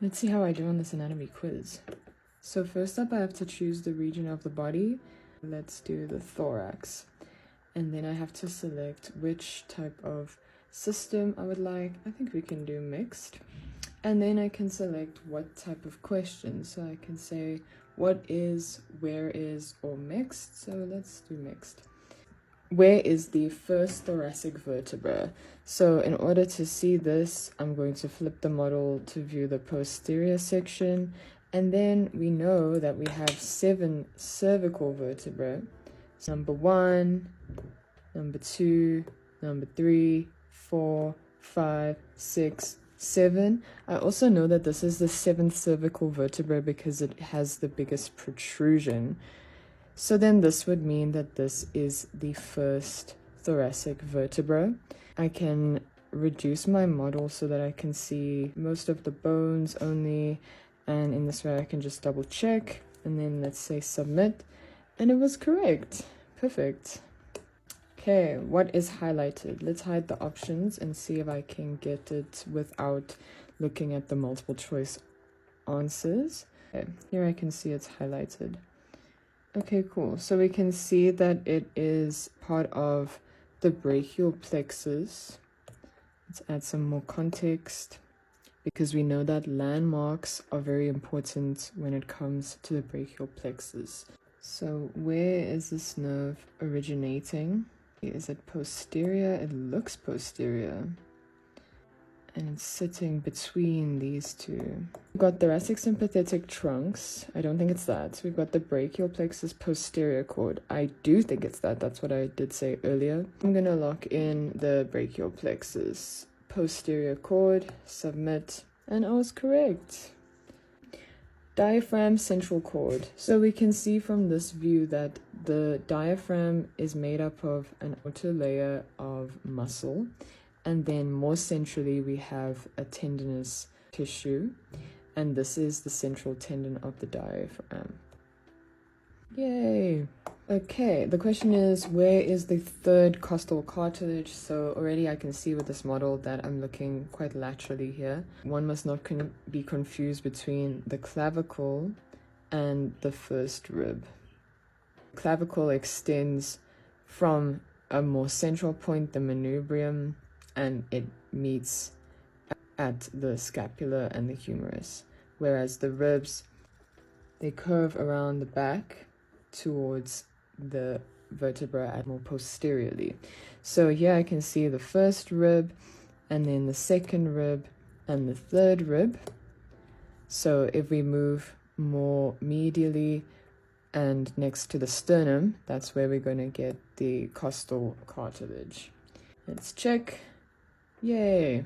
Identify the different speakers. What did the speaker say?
Speaker 1: Let's see how I do on this anatomy quiz. So first up, I have to choose the region of the body. Let's do the thorax. And then I have to select which type of system I would like. I think we can do mixed. And then I can select what type of question. So I can say what is, where is, or mixed. So let's do mixed. Where is the first thoracic vertebra? So in order to see this, I'm going to flip the model to view the posterior section. And then we know that we have 7 cervical vertebrae. So number 1, number 2, number 3, 4, 5, 6, 7. I also know that this is the 7th cervical vertebra because it has the biggest protrusion. So then this would mean that this is the first thoracic vertebra. I can reduce my model so that I can see most of the bones only, and in this way I can just double check and then let's say submit, and it was correct. Perfect. Okay, what is highlighted? Let's hide the options and see if I can get it without looking at the multiple choice answers. Okay, here I can see it's highlighted. Okay, cool. So we can see that it is part of the brachial plexus. Let's add some more context because we know that landmarks are very important when it comes to the brachial plexus. So where is this nerve originating? Is it posterior? It looks posterior. And it's sitting between these two. We've got thoracic sympathetic trunks. I don't think it's that. We've got the brachial plexus posterior cord. I do think it's that. That's what I did say earlier. I'm gonna lock in the brachial plexus posterior cord, submit, and I was correct. Diaphragm central cord. So we can see from this view that the diaphragm is made up of an outer layer of muscle. And then more centrally, we have a tendinous tissue, and this is the central tendon of the diaphragm. Yay! Okay, the question is, where is the third costal cartilage? So already I can see with this model that I'm looking quite laterally here. One must not be confused between the clavicle and the first rib. Clavicle extends from a more central point, the manubrium, and it meets at the scapula and the humerus, whereas the ribs, they curve around the back towards the vertebra at more posteriorly. So here I can see the first rib, and then the second rib, and the third rib. So if we move more medially and next to the sternum, that's where we're going to get the costal cartilage. Let's check. Yay!